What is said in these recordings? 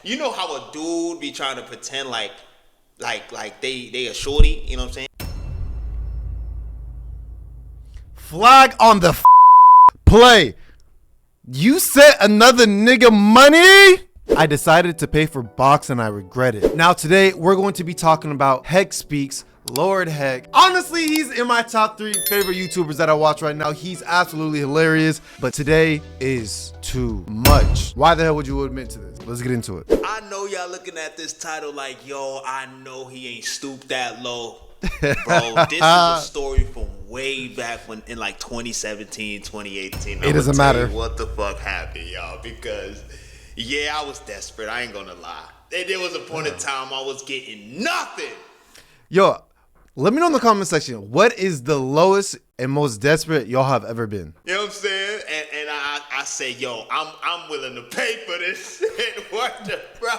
You know how a dude be trying to pretend like they a shorty, you know what I'm saying? Flag on the play. You sent another nigga money? I decided to pay for box and I regret it. Now today we're going to be talking about Hec Speaks. Lord Hec. Honestly, he's in my top 3 favorite YouTubers that I watch right now. He's absolutely hilarious, but today is too much. Why the hell would you admit to this? Let's get into it. I know y'all looking at this title like, yo, I know he ain't stooped that low. Bro, this is a story from way back when in like 2017, 2018. It doesn't matter what the fuck happened, y'all, because yeah, I was desperate. I ain't gonna lie. There was a point in time I was getting nothing. Yo, let me know in the comment section, what is the lowest and most desperate y'all have ever been? You know what I'm saying? And I say, yo, I'm willing to pay for this shit. What the bro?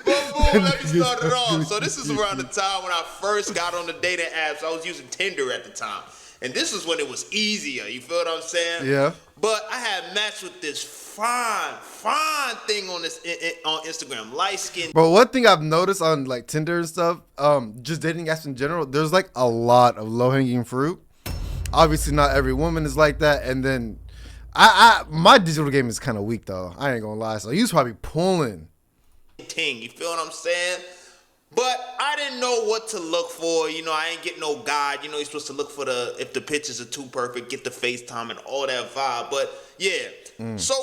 But boom, let me start it off. So this is around the time when I first got on the dating apps. I was using Tinder at the time. And this is when it was easier. You feel what I'm saying? Yeah. But I had matched with this fine thing on on Instagram, light skin. Bro, one thing I've noticed on like Tinder and stuff, just dating apps in general, there's like a lot of low hanging fruit. Obviously, not every woman is like that. And then, my digital game is kind of weak though. I ain't gonna lie. So he was probably pulling. You feel what I'm saying? But I didn't know what to look for. You know, I ain't get no guide. You know, you're supposed to look for if the pictures are too perfect, get the FaceTime and all that vibe. But yeah. So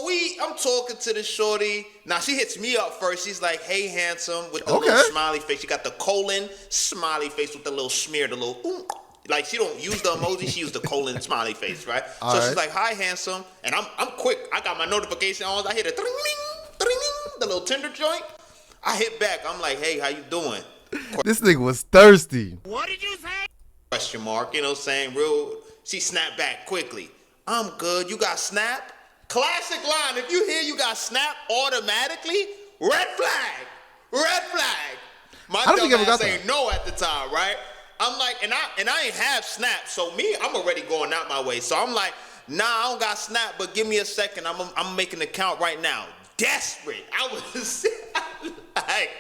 I'm talking to the shorty. Now she hits me up first. She's like, hey, handsome, with the little smiley face. She got the colon smiley face with the little smear, the little like she don't use the emoji, she used the colon smiley face, right? So she's like, hi, handsome. And I'm quick. I got my notification on. I hit a the little Tinder joint. I hit back. I'm like, hey, how you doing? This nigga was thirsty. What did you say? Question mark, you know what I'm saying? Real. She snapped back quickly. I'm good. You got Snap? Classic line. If you hear you got Snap automatically, red flag. Red flag. My dumb ass ain't no at the time, right? I'm like, and I ain't have Snap. So me, I'm already going out my way. So I'm like, nah, I don't got Snap, but give me a second. I'm making an account right now. Desperate. I was like,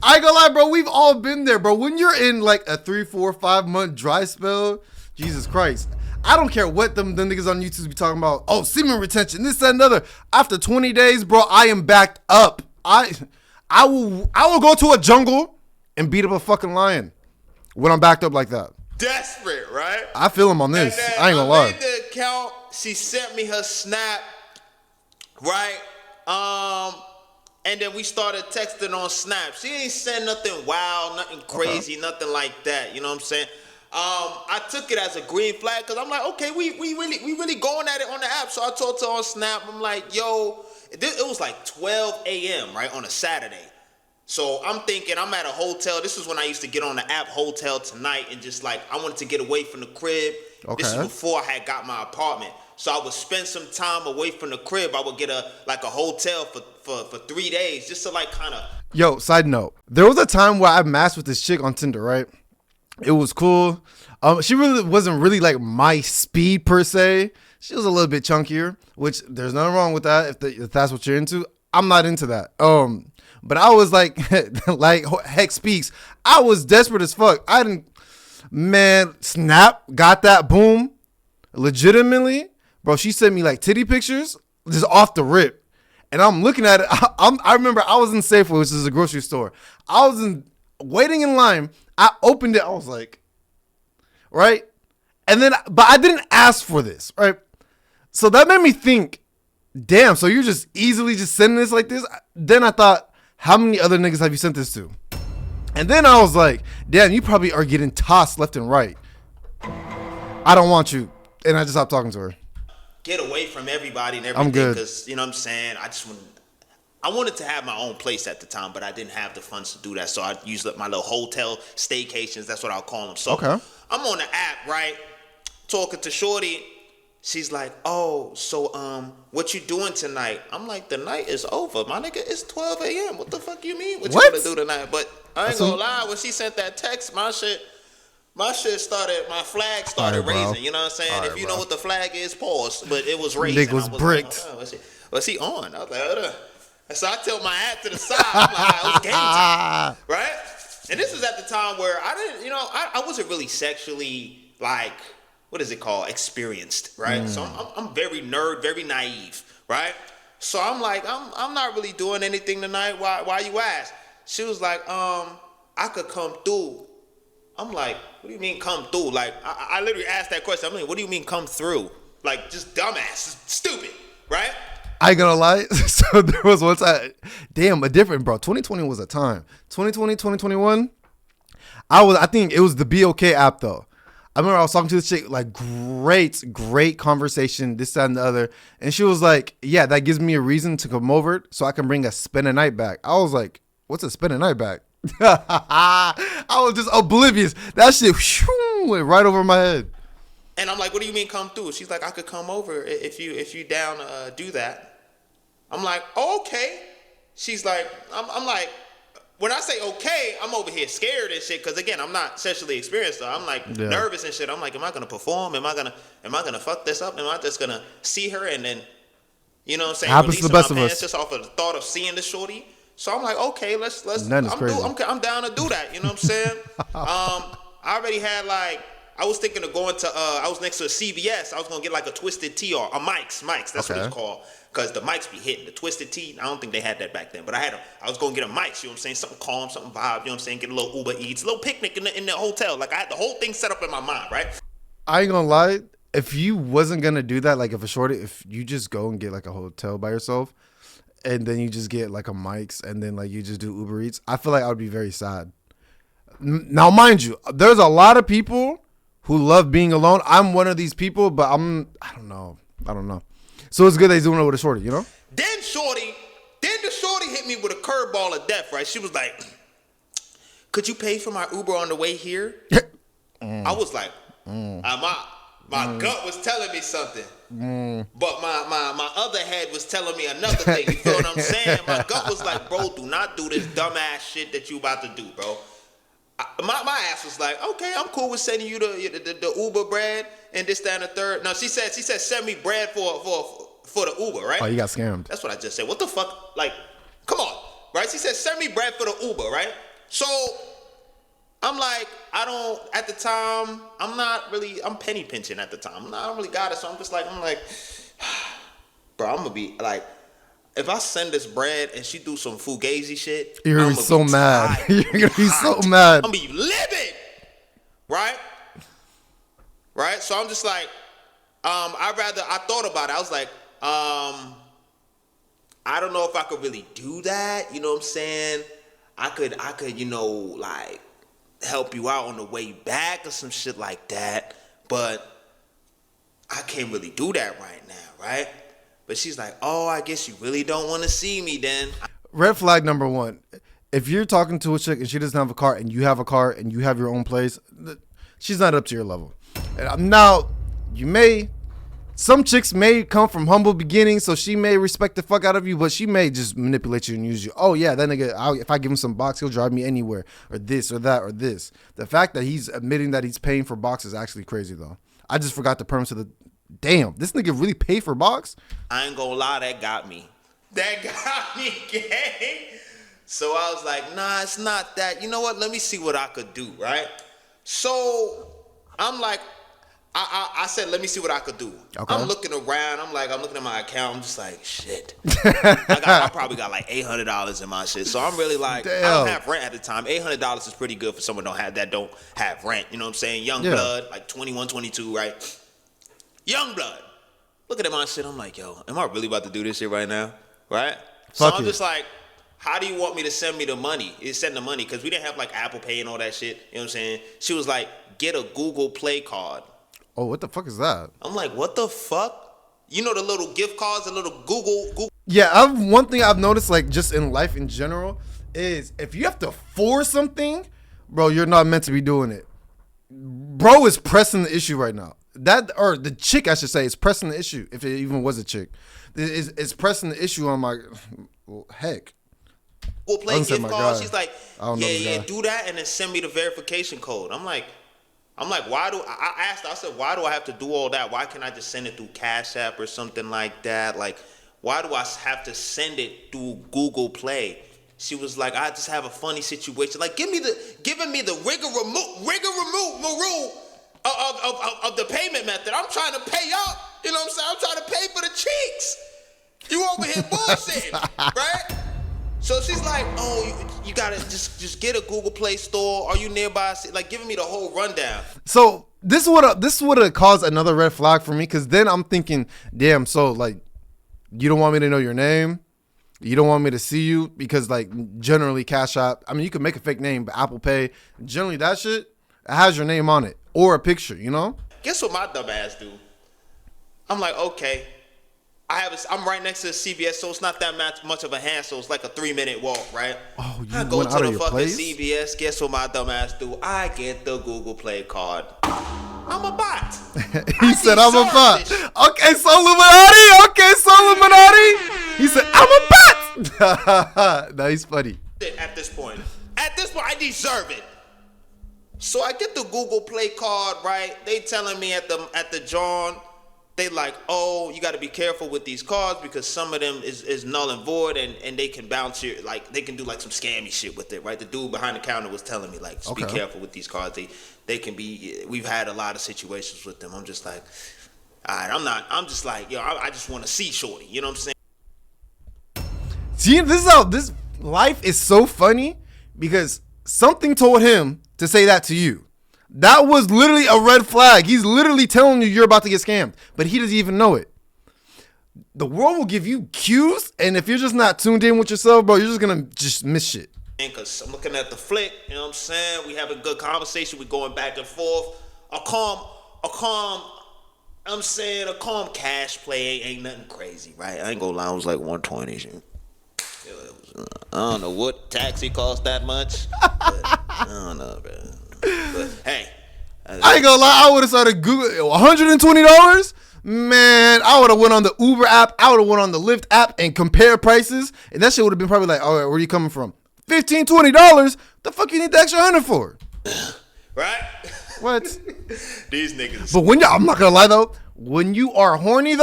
I ain't gonna lie, bro. We've all been there, bro. When you're in like a 3, 4, 5 month dry spell, Jesus Christ. I don't care what them niggas on YouTube be talking about. Oh, semen retention, this, that, and another. After 20 days, bro, I am backed up. I will go to a jungle and beat up a fucking lion when I'm backed up like that. Desperate, right? I feel him on this. I ain't gonna lie. I made the account. She sent me her Snap, right? And then we started texting on Snap. She ain't said nothing wild, nothing crazy, nothing like that. You know what I'm saying? I took it as a green flag because I'm like, okay, we really going at it on the app. So I talked to her on Snap. I'm like, yo, it was like 12 a.m. right on a Saturday. So I'm thinking I'm at a hotel. This is when I used to get on the app Hotel Tonight and just like I wanted to get away from the crib. Okay. This is before I had got my apartment. So I would spend some time away from the crib. I would get a hotel for 3 days just to like kind of. Yo, side note. There was a time where I matched with this chick on Tinder, right? It was cool. She really wasn't really like my speed per se. She was a little bit chunkier, which there's nothing wrong with that if that's what you're into. I'm not into that. But I was like, like Hec Speaks. I was desperate as fuck. Snap, got that, boom. Legitimately, bro, she sent me like titty pictures just off the rip. And I'm looking at it. I remember I was in Safeway, which is a grocery store. I was waiting in line. I opened it. I was like, right? And then, but I didn't ask for this, right? So that made me think, damn, so you're just easily just sending this like this? Then I thought, how many other niggas have you sent this to? And then I was like, damn, you probably are getting tossed left and right. I don't want you. And I just stopped talking to her. Get away from everybody and everything. I'm good. Because, you know what I'm saying? I wanted to have my own place at the time, but I didn't have the funds to do that. So I used my little hotel staycations. That's what I'll call them. So I'm on the app, right? Talking to shorty. She's like, oh, so what you doing tonight? I'm like, the night is over. My nigga, it's 12 a.m. What the fuck you mean? What you gonna do tonight? But I ain't gonna lie. When she sent that text, my flag started raising. You know what I'm saying? If you know what the flag is, pause. But it was raising. Nigga was bricked. Like, was he on? I was like, And so I tilt my hat to the side. I'm like, it was game time, right? And this was at the time where I didn't, I wasn't really sexually like, what is it called, experienced, right? So I'm very nerd, very naive, right? So I'm like, I'm not really doing anything tonight. Why you ask? She was like, I could come through. I'm like, what do you mean come through? Like, I literally asked that question. I'm like, what do you mean come through? Like, just dumbass, stupid, right? I ain't gonna lie. So there was one time, damn, a different, bro. 2020 was a time. 2020, 2021. I think it was the BOK app though. I remember I was talking to this chick, like great conversation, this, that, and the other. And she was like, yeah, that gives me a reason to come over so I can bring a spend a night back. I was like, what's a spend a night back? I was just oblivious. That shit went right over my head. And I'm like, what do you mean come through? She's like, I could come over if you down do that. I'm like, oh, okay. She's like, I'm like, when I say okay, I'm over here scared and shit because again, I'm not sexually experienced. So I'm like nervous and shit. I'm like, am I gonna perform? Am I gonna fuck this up? Am I just gonna see her and then, you know what I'm saying? Happens to the best of us. Just off of the thought of seeing the shorty. So I'm like, okay, let's. That is crazy. I'm down to do that. You know what I'm saying? I already had like. I was thinking of going to, I was next to a CVS. I was going to get like a Twisted Tea or a Mike's. That's what it's called. Because the Mike's be hitting. The Twisted Tea, I don't think they had that back then. But I was going to get a Mike's, you know what I'm saying? Something calm, something vibe, you know what I'm saying? Get a little Uber Eats, a little picnic in the hotel. Like I had the whole thing set up in my mind, right? I ain't gonna lie. If you wasn't going to do that, like if you just go and get like a hotel by yourself and then you just get like a Mike's and then like you just do Uber Eats, I feel like I would be very sad. Now, mind you, there's a lot of people who love being alone. I'm one of these people, but I don't know. So it's good that he's doing it with a shorty, you know? Then the shorty hit me with a curveball of death, right? She was like, could you pay for my Uber on the way here? I was like, my gut was telling me something. But my other head was telling me another thing. You feel what I'm saying? My gut was like, bro, do not do this dumbass shit that you about to do, bro. My ass was like, okay, I'm cool with sending you the Uber bread and this, that, and the third. No, she said send me bread for the Uber, right? Oh, you got scammed. That's what I just said. What the fuck? Like, come on, right? She said send me bread for the Uber, right? So I'm like, at the time, I'm penny pinching at the time. I don't really got it, so I'm like, bro, I'm gonna be like, if I send this bread and she do some fugazi shit, you're gonna be so mad. You're gonna be so mad. I'm gonna be livid, right? Right. So I'm just like, I thought about it. I was like, I don't know if I could really do that. You know what I'm saying? I could, like help you out on the way back or some shit like that, but I can't really do that right now, right? But she's like, oh, I guess you really don't want to see me then. Red flag number one. If you're talking to a chick and she doesn't have a car and you have a car and you have your own place, she's not up to your level. Now, some chicks may come from humble beginnings, so she may respect the fuck out of you, but she may just manipulate you and use you. Oh, yeah, that nigga, if I give him some box, he'll drive me anywhere, or this or that or this. The fact that he's admitting that he's paying for box is actually crazy, though. I just forgot the premise of the... Damn, this nigga really paid for box? I ain't gonna lie, that got me. That got me, gang. So I was like, nah, it's not that. You know what? Let me see what I could do, right? So I'm like, I said, let me see what I could do. Okay. I'm looking around. I'm looking at my account. I'm just like, shit. I probably got like $800 in my shit. So I'm really like, damn. I don't have rent at the time. $800 is pretty good for someone that don't have rent. You know what I'm saying? Young blood, like 21, 22, right? Young blood. Looking at my shit, I'm like, yo, am I really about to do this shit right now? Right? So I'm just like, how do you want me to send me the money? Send the money, because we didn't have like Apple Pay and all that shit. You know what I'm saying? She was like, get a Google Play card. Oh, what the fuck is that? I'm like, what the fuck? You know the little gift cards, the little Google. Yeah, one thing I've noticed, like just in life in general, is if you have to force something, bro, you're not meant to be doing it. Bro is pressing the issue right now. Or the chick, I should say, is pressing the issue. If it even was a chick, it's pressing the issue on my heck. We'll play gift cards. She's like, yeah, do that, and then send me the verification code. I'm like, why do I asked her? I said, why do I have to do all that? Why can't I just send it through Cash App or something like that? Like, why do I have to send it through Google Play? She was like, I just have a funny situation. Like, giving me the rigmarole of the payment method. I'm trying to pay up. You know what I'm saying? I'm trying to pay for the cheeks. You over here bullshitting, right? So she's like, oh, you gotta just get a Google Play store. Are you nearby? Like, giving me the whole rundown. So this would have caused another red flag for me, because then I'm thinking, damn, so like, you don't want me to know your name? You don't want me to see you? Because like generally Cash App, I mean, you can make a fake name, but Apple Pay, generally that shit, it has your name on it or a picture, you know? Guess what my dumb ass do? I'm like, okay. I'm right next to the CVS, so it's not that much of a hassle. It's like a 3-minute walk, right? Oh, you I go went to out the of your fucking place? CVS. Guess what my dumb ass do? I get the Google Play card. I'm a bot. He said, I'm a bot. Okay, so Illuminati. Okay, so Illuminati. He said, I'm a bot. No, he's funny. At this point, I deserve it. So I get the Google Play card, right? They telling me at the John, they like, oh, you got to be careful with these cards because some of them is null and void, and they can bounce your, like, they can do like some scammy shit with it, right? The dude behind the counter was telling me, like, just be careful with these cards. They can be, we've had a lot of situations with them. I'm just like, all right, I'm just like, yo, I just want to see shorty. You know what I'm saying? See, this is how this life is so funny, because something told him to say that to you. That was literally a red flag. He's literally telling you you're about to get scammed, but he doesn't even know it. The world will give you cues, and if you're just not tuned in with yourself, bro, you're just gonna just miss shit. Because I'm looking at the flick, you know what I'm saying? We have a good conversation. We're going back and forth. A calm cash play ain't nothing crazy, right? I ain't gonna lie, it was like 120. I don't know what taxi cost that much. But I don't know, bro. But hey, I ain't gonna lie, I would have started Google $120. Man, I would have went on the Uber app. I would have went on the Lyft app and compared prices, and that shit would have been probably like, all right, where are you coming from? $15, $20. The fuck you need the extra 100 for? Right? What? These niggas. But I'm not gonna lie though, when you are horny,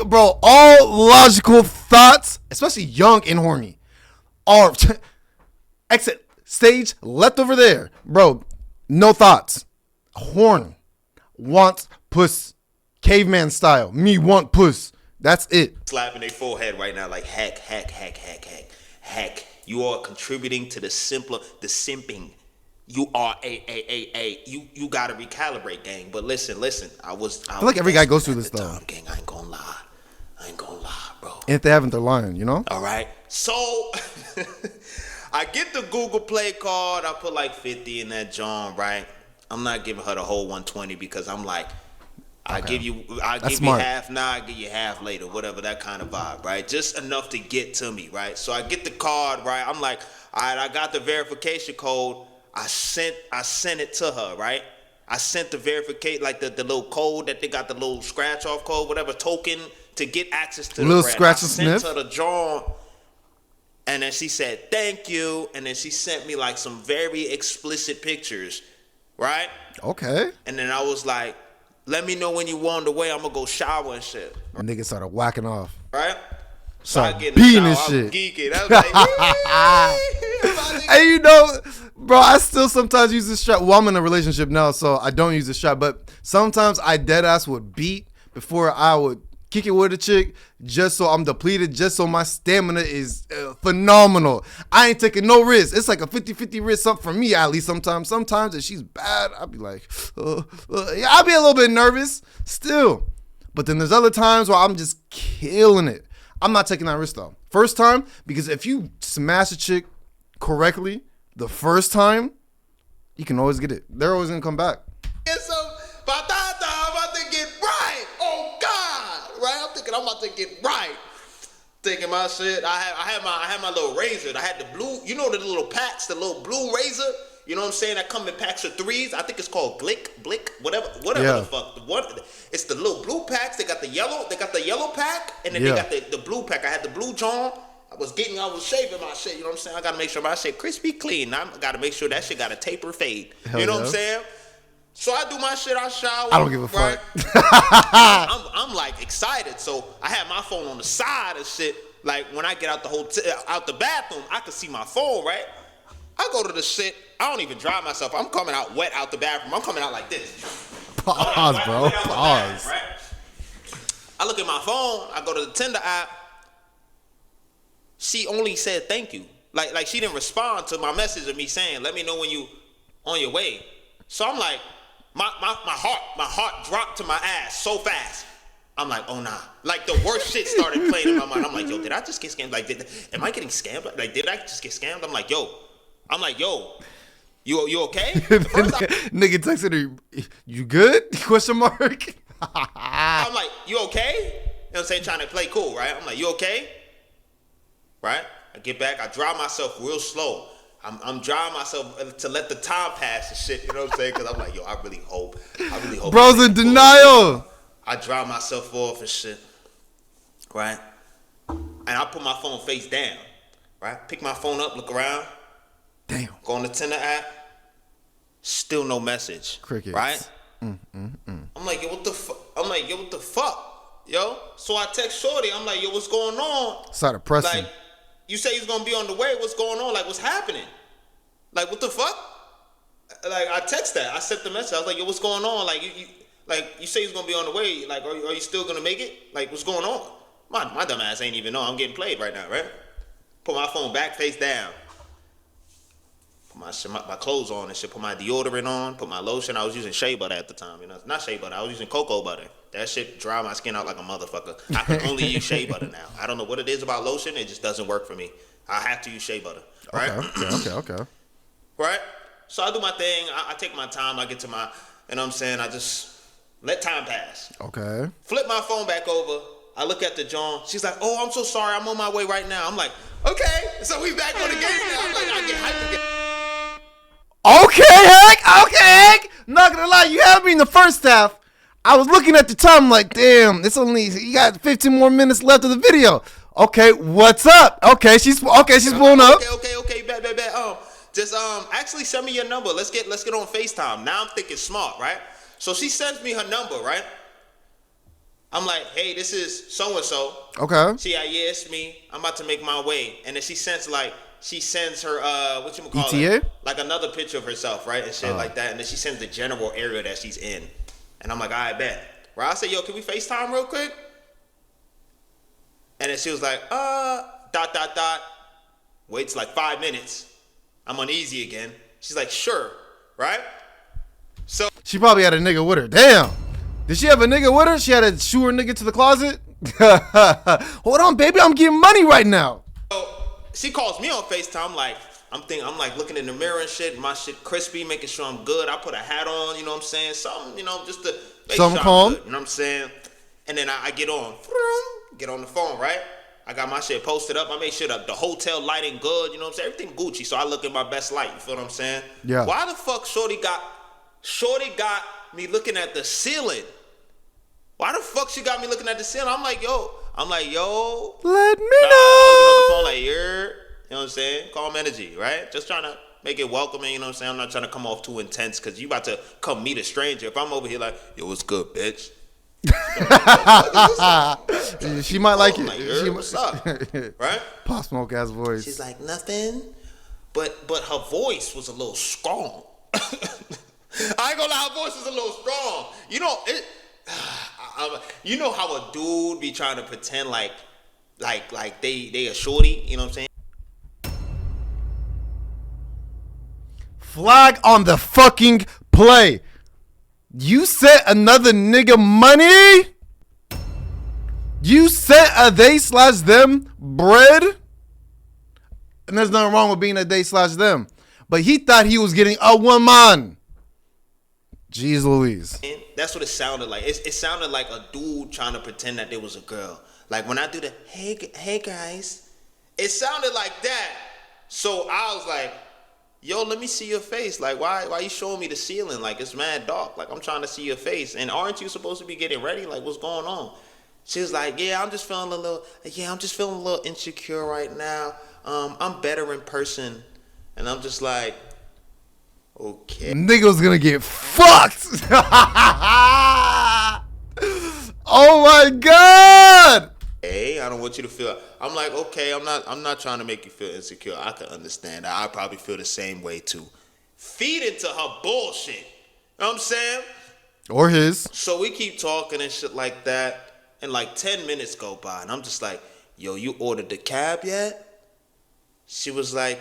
bro, all logical thoughts, especially young and horny, are exit stage left over there, bro. No thoughts. Horn wants puss, caveman style. Me want puss. That's it. Slapping their forehead right now, like heck. You are contributing to the simping. You are you gotta recalibrate, gang. But listen. I feel like every guy goes through this though. Gang, I ain't gonna lie, bro. And if they haven't, they're lying, you know? All right. So I get the Google Play card. I put like 50 in that John, right? I'm not giving her the whole 120 because I'm like, I'll give you half now, I give you half later, whatever, that kind of vibe, right? Just enough to get to me, right? So I get the card, right? I'm like, all right, I got the verification code. I sent it to her, right? I sent the verification, like the little code that they got, the little scratch off code, whatever token to get access to the little brand. scratch and sniff. I sent her the John, and then she said thank you, and then she sent me like some very explicit pictures, right? Okay. And then I was like, let me know when you on the way. I'm gonna go shower and shit. Niggas started whacking off. Right? So I get in beating the this shower, shit. I'm geeking. I was like, hey, you know, bro, I still sometimes use this strap. Well, I'm in a relationship now, so I don't use this strap. But sometimes I dead ass would beat before I would kick it with a chick, just so I'm depleted, just so my stamina is phenomenal. I ain't taking no risk. It's like a 50-50 risk up for me, at least sometimes. Sometimes if she's bad, I'll be like, yeah, I'll be a little bit nervous still. But then there's other times where I'm just killing it. I'm not taking that risk though. First time, because if you smash a chick correctly the first time, you can always get it. They're always gonna come back. get some batata, I'm about to get right. Oh God, right? I'm thinking I'm about to get right. Thinking my shit. I had my little razor. I had the blue, you know, the little packs, the little blue razor. You know what I'm saying? That come in packs of 3s. I think it's called Blick, whatever Yeah. the fuck. It's the little blue packs. They got the yellow pack, and then they got the blue pack. I had the blue John. I was shaving my shit. You know what I'm saying? I gotta make sure my shit crispy clean. I gotta make sure that shit got a taper fade. Hell you know yeah. what I'm saying? So I do my shit. I shower. I don't give a right? fuck. I'm like excited. So I had my phone on the side and shit. Like when I get out the out the bathroom, I can see my phone, right? I go to the shit. I don't even dry myself. I'm coming out wet out the bathroom. I'm coming out like this. Pause, bro. Pause. Right? I look at my phone. I go to the Tinder app. She only said thank you. Like she didn't respond to my message of me saying, let me know when you on your way. So I'm like, my heart dropped to my ass so fast. I'm like, oh nah. Like the worst shit started playing in my mind. I'm like, yo, did I just get scammed? Like, am I getting scammed? Like, did I just get scammed? I'm like, yo, you okay? Nigga texted her, you good? Question mark. I'm like, you okay? You know what I'm saying? Trying to play cool, right? I'm like, you okay? Right? I get back, I dry myself real slow. I'm drying myself to let the time pass and shit, you know what I'm saying? Because I'm like, yo, I really hope. Bro's in denial. I dry myself off and shit, right? And I put my phone face down, right? Pick my phone up, look around. Damn. Go on the Tinder app. Still no message. Crickets. Right? I'm like, yo, what the fuck? What the fuck? Yo? So I text Shorty. I'm like, yo, what's going on? Started pressing. Like, you say he's gonna be on the way. What's going on? Like, what's happening? Like, what the fuck? Like, I text that. I sent the message. I was like, yo, what's going on? Like, you say he's gonna be on the way. Like, are you still gonna make it? Like, what's going on? My dumb ass ain't even know I'm getting played right now, right? Put my phone back, face down. Put my clothes on and shit. Put my deodorant on. Put my lotion. I was using shea butter at the time. You know, not shea butter. I was using cocoa butter. That shit dry my skin out like a motherfucker. I can only use shea butter now. I don't know what it is about lotion. It just doesn't work for me. I have to use shea butter. Right? Okay. Right? So I do my thing. I take my time. I get to my, you know what I'm saying? I just let time pass. Okay. Flip my phone back over. I look at the John. She's like, oh, I'm so sorry. I'm on my way right now. I'm like, okay. So we back on the game now. I'm like, I get hyped again. Okay, Hec. Not gonna lie, you had me in the first half. I was looking at the time like, damn, you got 15 more minutes left of the video. Okay, what's up? Okay, she's pulling up. Okay, bet. Just actually send me your number. Let's get on FaceTime. Now I'm thinking smart, right? So she sends me her number, right? I'm like, hey, this is so and so. Okay. She like, yeah, it's me. I'm about to make my way. And then she sends her what you call ETA? it? Like another picture of herself, right? And shit like that. And then she sends the general area that she's in. And I'm like, all right, bet. Right? I said, yo, can we FaceTime real quick? And then she was like, ... Waits like 5 minutes. I'm uneasy again. She's like, sure, right? So she probably had a nigga with her. Damn. Did she have a nigga with her? She had to shoo her nigga to the closet? Hold on, baby. I'm getting money right now. So she calls me on FaceTime like, I'm like looking in the mirror and shit, my shit crispy, making sure I'm good. I put a hat on, you know what I'm saying? Something, you know, just to make something sure calm. I'm good, you know what I'm saying? And then I get on the phone, right? I got my shit posted up. I made sure the hotel lighting good, you know what I'm saying? Everything Gucci, so I look in my best light, you feel what I'm saying? Yeah. Why the fuck Shorty got me looking at the ceiling? Why the fuck she got me looking at the ceiling? I'm like, yo. Let me know. On the phone like, you know what I'm saying? Calm energy, right? Just trying to make it welcoming, you know what I'm saying? I'm not trying to come off too intense because you about to come meet a stranger. If I'm over here like, yo, what's good, bitch? She might like it. Like, what's up? Right? Pop Smoke ass voice. She's like, nothing. But her voice was a little strong. I ain't gonna lie, her voice was a little strong. You know how a dude be trying to pretend like they a shorty, you know what I'm saying? Flag on the fucking play. You sent another nigga money? You sent a they/them bread? And there's nothing wrong with being a they/them. But he thought he was getting a woman. Jeez Louise. And that's what it sounded like. It sounded like a dude trying to pretend that there was a girl. Like when I do the, hey guys. It sounded like that. So I was like, yo, let me see your face. Like, why you showing me the ceiling? Like, it's mad dark. Like, I'm trying to see your face. And aren't you supposed to be getting ready? Like, what's going on? She was like, yeah, I'm just feeling a little insecure right now. I'm better in person. And I'm just like, Okay. Nigga was gonna get fucked. Oh my god. Hey, I don't want you to feel. I'm like, okay, I'm not trying to make you feel insecure. I can understand that. I probably feel the same way too. Feed into her bullshit. You know what I'm saying? Or his. So we keep talking and shit like that, and like 10 minutes go by, and I'm just like, yo, you ordered the cab yet? She was like,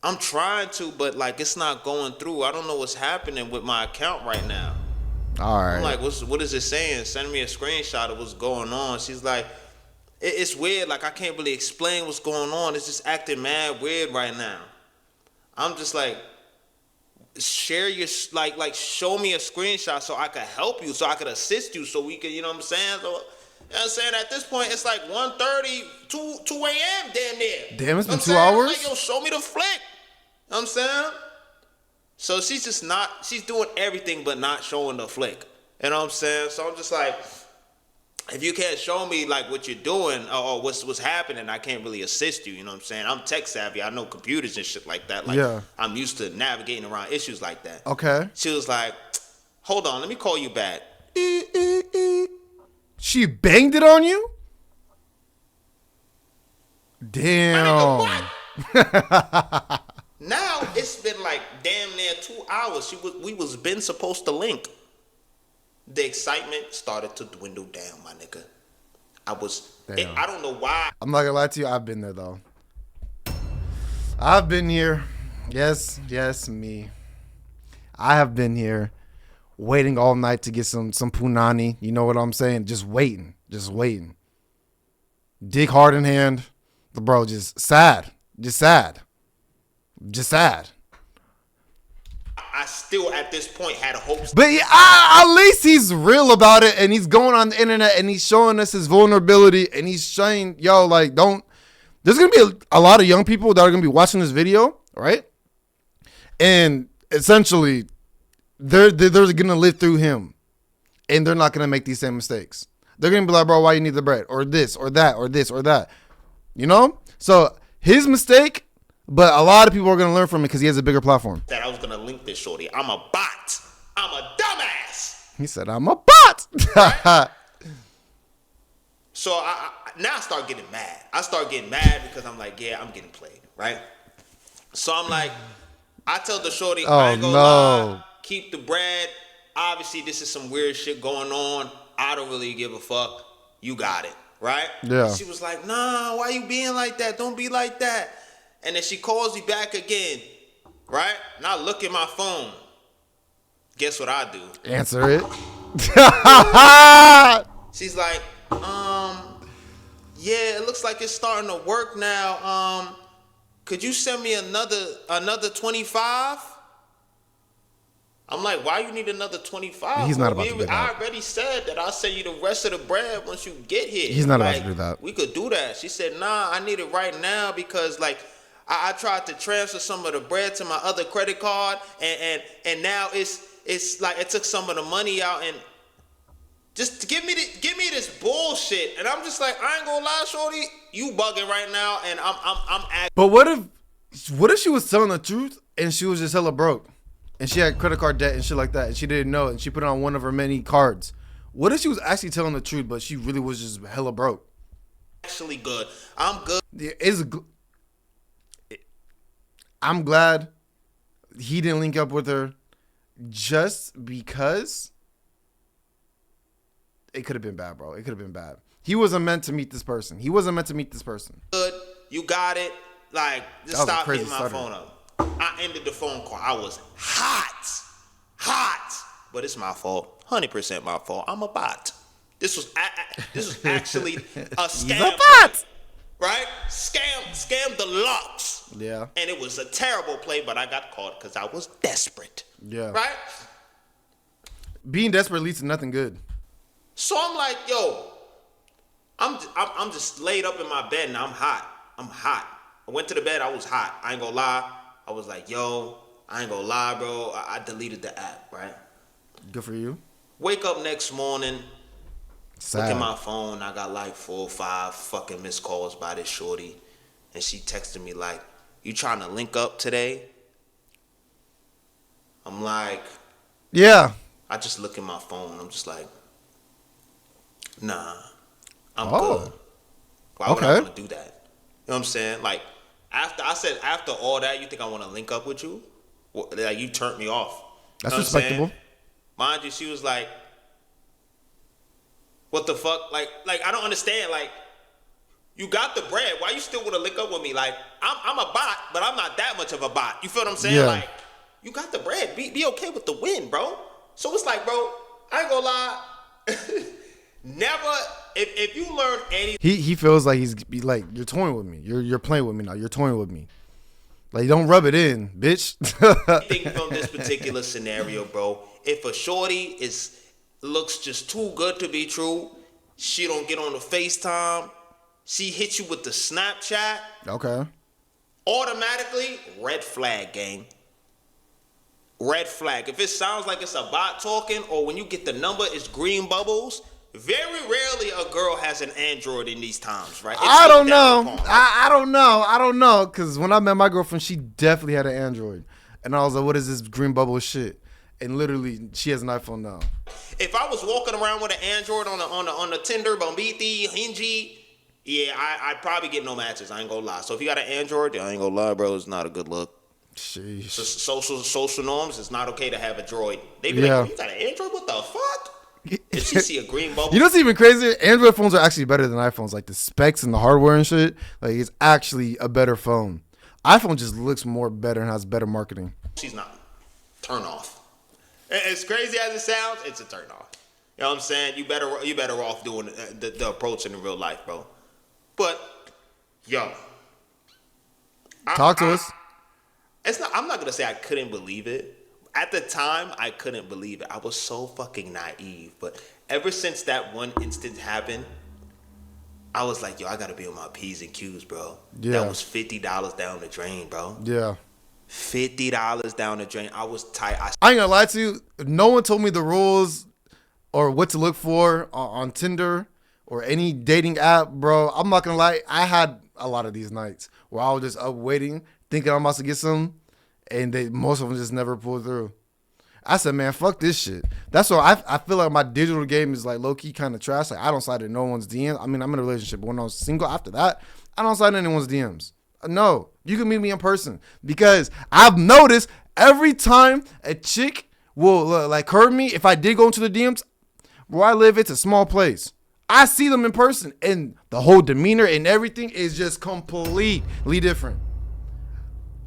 I'm trying to, but like it's not going through. I don't know what's happening with my account right now. All right. I'm like, what is it saying? Send me a screenshot of what's going on. She's like, it's weird. Like, I can't really explain what's going on. It's just acting mad weird right now. I'm just like, share your, like show me a screenshot so I could help you, so I could assist you, so we could, you know what I'm saying? So, you know what I'm saying? At this point, it's like 1:30, 2 a.m. damn near. Damn, it's been 2 I'm hours? like, yo, show me the flick. You know what I'm saying? So she's just not, she's doing everything but not showing the flick. You know what I'm saying? So I'm just like, if you can't show me like what you're doing or what's happening, I can't really assist you. You know what I'm saying? I'm tech savvy. I know computers and shit like that. Like, yeah. I'm used to navigating around issues like that. Okay. She was like, hold on, let me call you back. She banged it on you? Damn. Now it's been like damn near 2 hours. We was been supposed to link. The excitement started to dwindle down, my nigga. I don't know why. I'm not gonna lie to you. I've been there though. I've been here. Yes, me. I have been here, waiting all night to get some punani. You know what I'm saying? Just waiting. Dick hard in hand. The bro just sad. I still at this point had hopes. But yeah, at least he's real about it, and he's going on the internet and he's showing us his vulnerability, and he's saying, yo, like, don't. There's gonna be a lot of young people that are gonna be watching this video, right? And essentially, they're gonna live through him, and they're not gonna make these same mistakes. They're gonna be like, bro, why you need the bread, or this, or that, or this, or that, you know? So his mistake. But a lot of people are going to learn from it because he has a bigger platform. That I was going to link this shorty. I'm a bot. I'm a dumbass. He said, I'm a bot. Right? So now I start getting mad. I start getting mad because I'm like, yeah, I'm getting played, right? So I'm like, I tell the shorty, I ain't gonna lie, keep the bread. Obviously, this is some weird shit going on. I don't really give a fuck. You got it, right? Yeah. She was like, nah, why you being like that? Don't be like that. And then she calls me back again, right? And I look at my phone. Guess what I do? Answer it. She's like, yeah, it looks like it's starting to work now. Could you send me another 25? I'm like, why you need another 25? He's not about to do that. I already said that I'll send you the rest of the bread once you get here. He's not about to do that. We could do that. She said, nah, I need it right now because like, I tried to transfer some of the bread to my other credit card, and now it's like it took some of the money out, and just give me this bullshit. And I'm just like, I ain't gonna lie, shorty, you bugging right now, and I'm acting. But what if she was telling the truth and she was just hella broke, and she had credit card debt and shit like that, and she didn't know it, and she put it on one of her many cards? What if she was actually telling the truth, but she really was just hella broke? Actually good. I'm good. I'm glad he didn't link up with her just because it could have been bad, bro. It could have been bad. He wasn't meant to meet this person. Good. You got it. Like, just stop hitting my phone up. I ended the phone call. I was hot. But it's my fault. 100% my fault. I'm a bot. This was actually a scam. He's a bot. Right? Scam deluxe. Yeah. And it was a terrible play, but I got caught because I was desperate. Yeah. Right? Being desperate leads to nothing good. So I'm like, yo, I'm just laid up in my bed and I'm hot. I went to the bed, I was hot. I ain't gonna lie. I was like, yo, I ain't gonna lie, bro. I deleted the app, right? Good for you. Wake up next morning. Sad. Look at my phone. I got like 4 or 5 fucking missed calls by this shorty. And she texted me like, you trying to link up today? I'm like, Yeah. I just look at my phone. I'm just like, nah, I'm good. Oh. Why would I Okay. want to do that? You know what I'm saying? Like, after all that, you think I want to link up with you? Like, you turned me off. You That's know what I'm saying? respectable. Mind you, she was like, what the fuck? Like I don't understand. Like, you got the bread. Why you still want to link up with me? Like, I'm a bot, but I'm not that much of a bot. You feel what I'm saying? Yeah. Like, you got the bread. Be okay with the win, bro. So it's like, bro, I ain't gonna lie. Never, if you learn anything He feels like he's like, you're toying with me. You're playing with me now. You're toying with me. Like, don't rub it in, bitch. from this particular scenario, bro, if a shorty looks just too good to be true, she don't get on the FaceTime, she hits you with the Snapchat, Okay. automatically, red flag, gang. Red flag. If it sounds like it's a bot talking, or when you get the number, it's green bubbles. Very rarely a girl has an Android in these times, right? I don't know. I don't know. I don't know. Because when I met my girlfriend, she definitely had an Android. And I was like, what is this green bubble shit? And literally, she has an iPhone now. If I was walking around with an Android on the Tinder, Bombiti, Hingy, yeah, I'd probably get no matches. I ain't gonna lie. So if you got an Android, I ain't gonna lie, bro, it's not a good look. Sheesh. Social norms, it's not okay to have a droid. They be like, you got an Android? What the fuck? If she see a green bubble. You know what's even crazier? Android phones are actually better than iPhones. Like the specs and the hardware and shit. Like it's actually a better phone. iPhone just looks more better and has better marketing. She's not. Turn off. As crazy as it sounds, it's a turn off. You know what I'm saying? You better off doing the approach in real life, bro. But yo, Talk to us. I'm not gonna say I couldn't believe it. At the time, I couldn't believe it. I was so fucking naive. But ever since that one instance happened, I was like, yo, I gotta be on my P's and Q's, bro. Yeah. That was $50 down the drain, bro. Yeah. $50 down the drain. I was tight. I ain't gonna lie to you. No one told me the rules or what to look for on Tinder or any dating app, bro. I'm not gonna lie. I had a lot of these nights where I was just up waiting, thinking I'm about to get some, and most of them just never pulled through. I said, man, fuck this shit. That's why I feel like my digital game is like low key kind of trash. Like I don't slide in no one's DMs. I mean, I'm in a relationship, but when I was single after that, I don't slide in anyone's DMs. No, you can meet me in person because I've noticed every time a chick will like hurt me, if I did go into the DMs, where I live, it's a small place. I see them in person and the whole demeanor and everything is just completely different.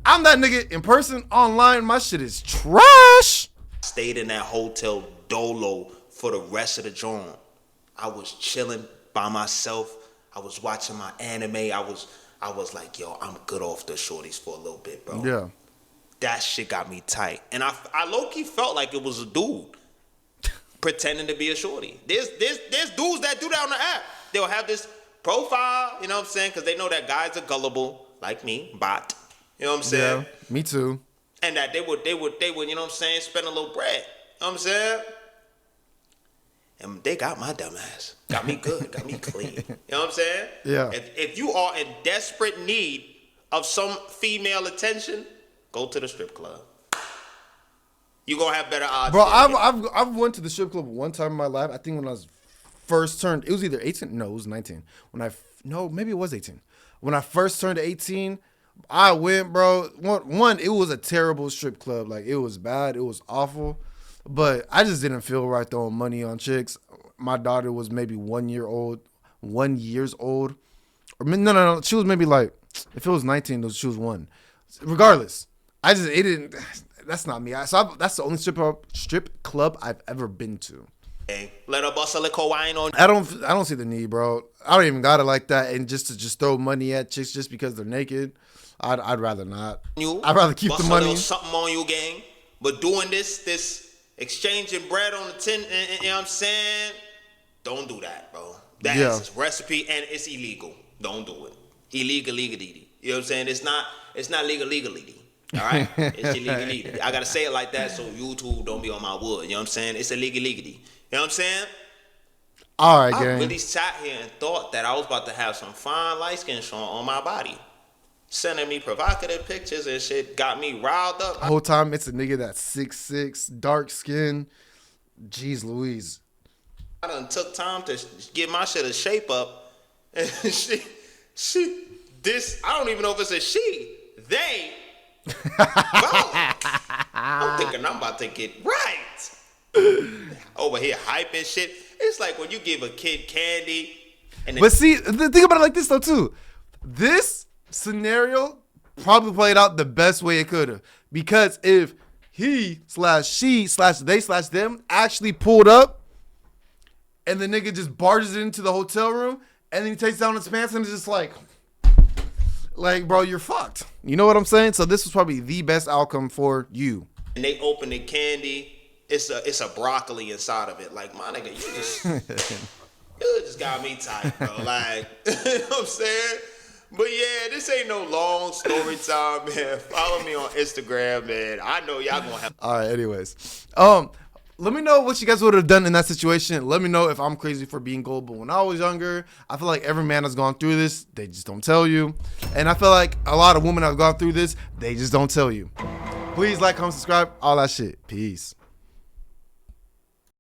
I'm that nigga in person, online, my shit is trash. Stayed in that hotel dolo for the rest of the joint. I was chilling by myself. I was watching my anime. I was like, yo, I'm good off the shorties for a little bit, bro. Yeah. That shit got me tight. And I low-key felt like it was a dude pretending to be a shorty. There's dudes that do that on the app. They'll have this profile, you know what I'm saying? Because they know that guys are gullible, like me, bot. You know what I'm saying? Yeah, me too. And that they would, you know what I'm saying, spend a little bread. You know what I'm saying? And they got my dumb ass. Got me good. Got me clean. You know what I'm saying? Yeah. If you are in desperate need of some female attention, go to the strip club. You gonna have better odds. Bro, I've went to the strip club one time in my life. I think when I was first turned, it was either 18. No, it was 19. Maybe it was 18. When I first turned 18, I went, bro. One, it was a terrible strip club. Like it was bad. It was awful. But I just didn't feel right throwing money on chicks. My daughter was maybe 1 year old, 1 years old. Or no. She was maybe like, if it was 19, she was 1. Regardless, it didn't. That's not me. That's the only strip club I've ever been to. Hey, let her bust a little wine on. I don't see the need, bro. I don't even got it like that. And just to throw money at chicks just because they're naked, I'd rather not. I'd rather keep the money. Bust a little something on you, gang. But doing this exchanging bread on the tin, you know what I'm saying? Don't do that, bro. That is a recipe and it's illegal. Don't do it. Illegal. You know what I'm saying? It's not legal. All right? It's illegal. I gotta say it like that so YouTube don't be on my wood. You know what I'm saying? It's illegal. You know what I'm saying? All right, I gang. really sat here and thought that I was about to have some fine light skin on my body. sending me provocative pictures and shit, got me riled up. The whole time it's a nigga that's 6'6", dark skin. Jeez Louise. I done took time to get my shit a shape up. And this, I don't even know if it's a she. They, I'm thinking I'm about to get right. Over here hyping shit. It's like when you give a kid candy. But see, think about it like this though too. This scenario probably played out the best way it could have. Because if he/she/they/them actually pulled up and the nigga just barges into the hotel room and then he takes down his pants and it's just like, bro, you're fucked. You know what I'm saying? So this was probably the best outcome for you. And they open the candy. It's a broccoli inside of it. Like, my nigga, you just got me tight, bro. Like, you know what I'm saying? But yeah, this ain't no long story time, man. Follow me on Instagram, man. I know y'all gonna have. All right, anyways. Let me know what you guys would have done in that situation. Let me know if I'm crazy for being gullible. When I was younger, I feel like every man has gone through this. They just don't tell you. And I feel like a lot of women have gone through this. They just don't tell you. Please like, comment, subscribe, all that shit. Peace.